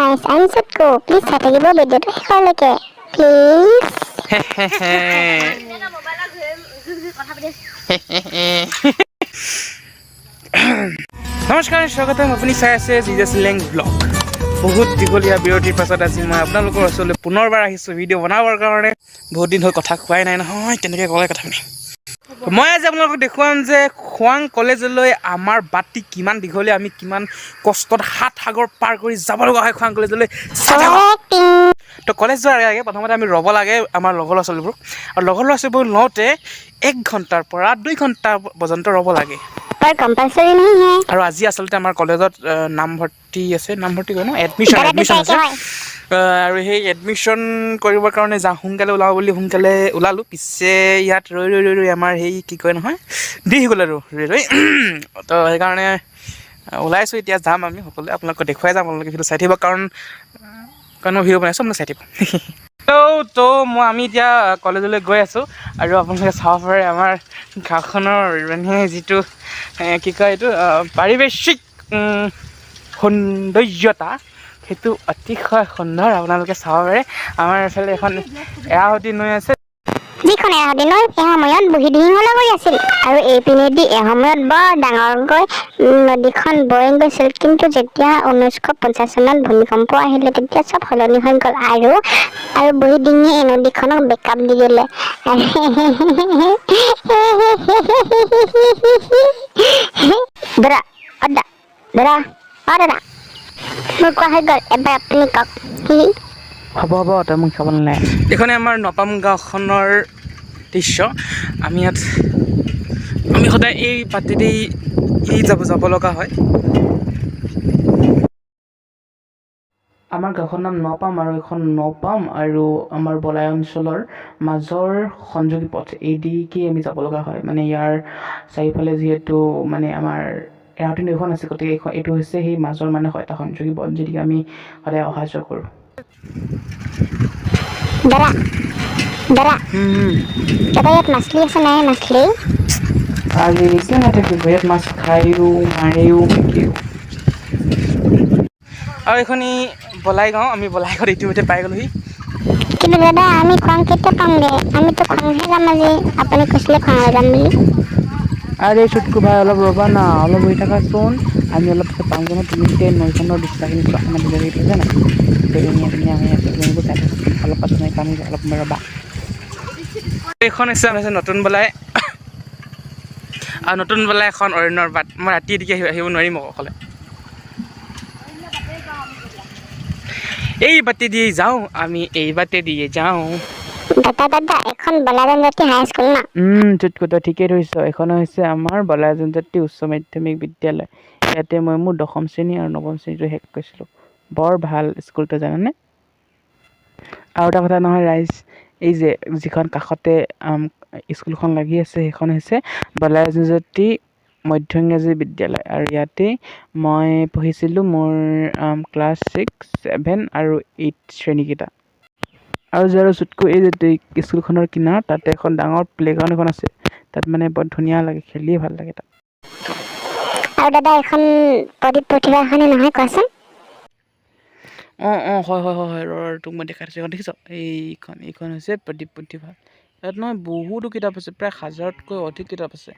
guys, I'm Sutku. Please চাই থাকিব ভিডিঅ'টো শেষলৈকে প্লিজ। নমস্কাৰ, স্বাগতম। আপুনি চাই আছে GJCHELENG'S ব্লগ। বহুত দীঘলীয়া বিৰতিৰ পাছত আজি মই আপোনালোকৰ ওচৰলৈ পুনৰবাৰ আহিছোঁ ভিডিঅ' বনাবৰ কাৰণে। বহুত দিন হ'ল কথা কোৱাই নাই নহয়, তেনেকৈ ক'লে কথাখিনি। মই আজি আপোনালোকক দেখুৱাম যে খোৱাং কলেজলৈ আমাৰ বাটটি কিমান দীঘলীয়া, আমি কিমান কষ্টত সাত সাগৰ পাৰ কৰি যাব লগা হয় খোৱাং কলেজলৈ। তো কলেজ যোৱাৰ আগে প্ৰথমতে আমি ৰ'ব লাগে আমাৰ লগৰ ল'ৰা ছোৱালীবোৰ, আৰু লগৰ ল'ৰা ছোৱালীবোৰ লওঁতে 1 ঘণ্টাৰ পৰা 2 ঘণ্টা পৰ্যন্ত ৰ'ব লাগে। আৰু আজি আচলতে আমাৰ কলেজত নামভৰ্তি আছে, নামভৰ্তি কয় ন, এডমিশ্যন আছে। আৰু সেই এডমিশ্যন কৰিবৰ কাৰণে সোনকালে ওলাওঁ বুলি সোনকালে ওলালোঁ। পিছে ইয়াত ৰৈ আমাৰ সেই কি কয় নহয়, দি গ'ল আৰু ৰৈ তো সেইকাৰণে ওলাইছোঁ। এতিয়া যাম আমি সকলোৱে, আপোনালোকক দেখুৱাই যাম। আপোনালোকে ভিডিঅ' চাই থাকিব, কাৰণ মই ভিডিঅ' বনাইছোঁ, আপোনালোকে চাই থাকিব। আমি এতিয়া কলেজলৈ গৈ আছোঁ, আৰু আপোনালোকে চাব পাৰে আমাৰ গাঁওখনৰ মানে যিটো কি কয় এইটো পাৰিৱেশিক সৌন্দৰ্যতা, সেইটো অতিশয় সুন্দৰ। আপোনালোকে চাব পাৰে আমাৰ এইফালে এখন এৰাৱতী নৈ আছে, যিখন এৰাৱতী নৈ এসময়ত বুঢ়ীদিহিঙলৈ গৈ আছিল, আৰু এইপিনেদি এসময়ত বৰ ডাঙৰকৈ নদীখন বৈ গৈছিল। কিন্তু যেতিয়া 1950 চনত ভূমিকম্প আহিলে, তেতিয়া চব সলনি হৈ গ'ল, আৰু বুঢ়ীদিহিঙে এই নদীখনক বেকআপ দি দিলে। দাদা মোৰ কোৱা হৈ গ'ল, এবাৰ আপুনি কওক। হ'ব তই মোক চাব নালাগে। এইখনে আমাৰ নপাম গাঁওখনৰ দৃশ্য। আমি সদায় এই বাটেদি যাব লগা হয়। আমাৰ গাঁওখনৰ নাম নপাম, আৰু এইখন নপাম আৰু আমাৰ বলাই অঞ্চলৰ মাজৰ সংযোগী পথ, এইদিকে আমি যাব লগা হয়। মানে ইয়াৰ চাৰিওফালে যিহেতু মানে আমাৰ এৰাৱতী নৈখন আছে, গতিকে এইটো হৈছে সেই মাজৰ মানে এটা সংযোগী পথ, যিদিকে আমি সদায় অহা যোৱা কৰোঁ। দাদা ইয়াত মাছলি আছে নাই? মাছলি আজি কিয় নাথাকিব, ইয়াত মাছ খায়ো মাৰেও বিকেও। আৰু এইখনি বলাই গাঁও, আমি বলাই গাঁৱত ইতিমধ্যে পাই গ'লোহি। কিন্তু দাদা আমি খোৱাং কেতিয়া পামগৈ? আমিতো খোৱাংহে যাম আজি, আপুনি কৈছিলে খোৱাংলৈ যাম বুলি। আৰে চুটকু ভাই, অলপ ৰ'বা না, অলপ ৰৈ থাকাচোন। আমি অলপ পিছত পামগৈ নহয়। তুমি এতিয়া নৈখনৰ দৃশ্যখিনি চোৱা, আমাৰ দীঘলীয়া দেখিছা নাই, ধুনীয়া হৈ আছে। তুমিবোৰ চাই থাকা, অলপ পাছত আমি পামগৈ, অলপ ৰ'বা। এইখন হৈছে নতুন বলাই, আৰু নতুন বলাই এখন অৰণ্যৰ বাট। মই ৰাতি এদিকে আহিব নোৱাৰিম অকলে। এই বাটে দিয়ে যাওঁ আমি, এই বাটে দিয়ে যাওঁ। দাদা এখন বলাই জনজাতি হাই স্কুল না? চুটকু তই ঠিকেই ধৰিছ। এখন হৈছে আমাৰ বলাই জনজাতি উচ্চ মাধ্যমিক বিদ্যালয়। ইয়াতে মই মোৰ 10ম শ্ৰেণী আৰু 9ম শ্ৰেণীটো শেষ কৰিছিলোঁ। বৰ ভাল স্কুলটো জানানে? আৰু এটা কথা নহয় ৰাইজ, এই যে যিখন কাষতে স্কুলখন লাগি আছে, সেইখন হৈছে বলাই জনজাতি মধ্য ইংৰাজী বিদ্যালয়, আৰু ইয়াতে মই পঢ়িছিলোঁ মোৰ ক্লাছ 6, 7 আৰু 8 শ্ৰেণীকেইটা। আৰু চুটকু এই যে স্কুলখনৰ কিনাৰত তাতে এখন ডাঙৰ প্লেগ্ৰাউণ্ড এখন আছে, তাত মানে বৰ ধুনীয়া লাগে, খেলিয়ে ভাল লাগে তাত। আৰু দাদা এখন প্ৰতিভাখনে নহয় কোৱাচোন? হয়, তোক মই দেখাই দিছোঁ। দেখিছ এইখন হৈছে প্ৰদীপ পুথিভঁৰাল। ইয়াত নহয় বহুতো কিতাপ আছে, প্ৰায় 1000তকৈ অধিক কিতাপ আছে।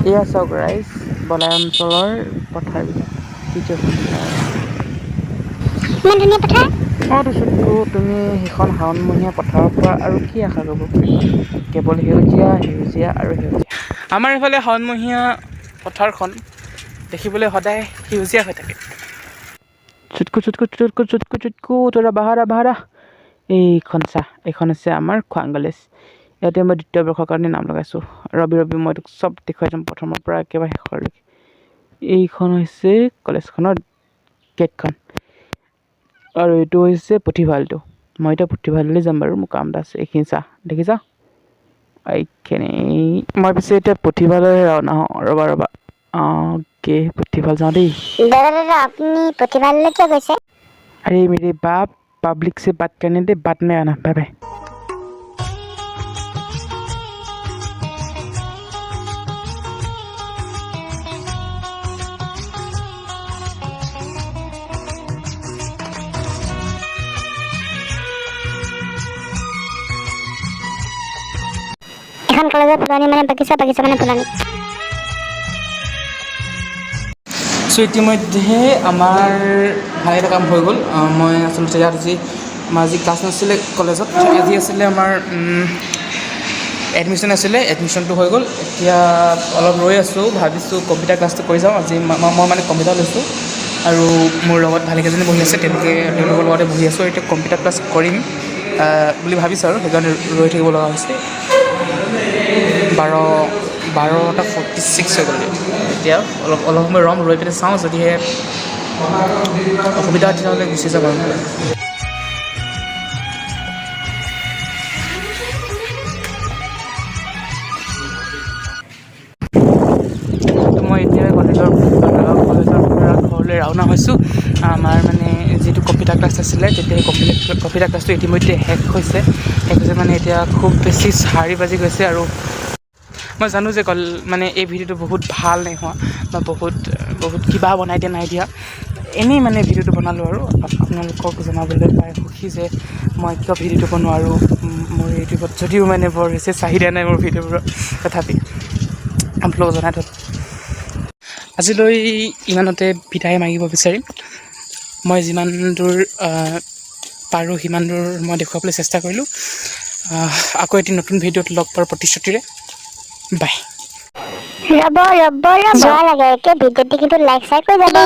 এয়া চাওক ৰাইজ, বলাই অঞ্চলৰ পথাৰবিলাক ইমান ধুনীয়া পথাৰ। চুটকু, তুমি সেইখন শাওণমহীয়া পথাৰৰ পৰা আৰু কি আশা কৰিব পাৰিবা? কেৱল সেউজীয়া আৰু সেউজীয়া। আমাৰ এইফালে শাওণমহীয়া পথাৰখন দেখিবলৈ সদায় সেউজীয়া হৈ থাকে। চুটকু তোৰা বাহাৰা। এইখন হৈছে আমাৰ খোৱাং কলেজ। ইয়াতে মই 2য় বৰ্ষৰ কাৰণে নাম লগাইছোঁ। ৰবি মই তোক চব দেখুৱাই যাম, প্ৰথমৰ পৰা একেবাৰে শেষৰলৈকে। এইখন হৈছে কলেজখনৰ গেটখন, আৰু এইটো হৈছে পুথিভঁৰালটো। মই এতিয়া পুথিভঁৰাললৈ যাম বাৰু, মোৰ কাম এটা আছে। এইখিনি চা, দেখিছা এইখিনি। মই পিছে এতিয়া পুথিভঁৰাললৈ ৰাওনা হওঁ। ৰ'বা পুথিভঁৰাল যাওঁ দেই। দাদা আপুনি পুথিভঁৰাললৈ কিয় গৈছে? अरे मेरे बाप, पब्लिक से बात करने दे, बाद में आना। Bye bye. এখন কলেজৰ ফুলনি মানে বাগিচা মানে ফুলনি সো ইতিমধ্যে আমাৰ ভাল এটা কাম হৈ গ'ল মই আচলতে ইয়াত আমাৰ আজি ক্লাছ নাছিলে কলেজত আজি আছিলে আমাৰ এডমিশ্যন আছিলে এডমিশ্যনটো হৈ গ'ল এতিয়া অলপ ৰৈ আছোঁ ভাবিছোঁ কম্পিউটাৰ ক্লাছটো কৰি যাওঁ আজি মই মানে কম্পিউটাৰ লৈছোঁ আৰু মোৰ লগত ভালেকেইজনী বহি আছে তেওঁলোকৰ লগতে বহি আছোঁ এতিয়া কম্পিউটাৰ ক্লাছ কৰিম বুলি ভাবিছোঁ আৰু সেইকাৰণে ৰৈ থাকিব লগা হৈছে 12:46 হৈ গ'ল এতিয়া অলপ সময় ৰৈ পেলাই চাওঁ যদিহে অসুবিধা তেতিয়াহ'লে গুচি যাম আৰু মই এতিয়া কলেজৰ পৰা ঘৰলৈ ৰাওনা হৈছোঁ আমাৰ মানে যিটো কম্পিউটাৰ ক্লাছ আছিলে তেতিয়া সেই কম্পিউটাৰ ক্লাছটো ইতিমধ্যে শেষ হৈছে মানে এতিয়া খুব বেছি 4 বাজি গৈছে আৰু মই জানো যে মানে এই ভিডিঅ'টো বহুত ভাল নাই হোৱা বা বহুত কিবা বনাই দিয়া এনেই মানে ভিডিঅ'টো বনালোঁ আৰু আপোনালোকক জনাবলৈ পাই সুখী যে মই কিয় ভিডিঅ'টো বনোৱা আৰু মোৰ ইউটিউবত যদিও মানে বৰ বেছি চাহিদা নাই মোৰ ভিডিঅ'বোৰৰ তথাপি আপোনালোকক জনাই থ'লোঁ আজিলৈ ইমানতে বিদায় মাগিব বিচাৰিম মই যিমান দূৰ পাৰোঁ সিমান দূৰ মই দেখুৱাবলৈ চেষ্টা কৰিলোঁ আকৌ এটি নতুন ভিডিঅ'ত লগ পোৱাৰ প্ৰতিশ্ৰুতিৰে বাই ৰ'ব লাগে একে ভিডিঅ'টি কিন্তু লাইক কৰি যাব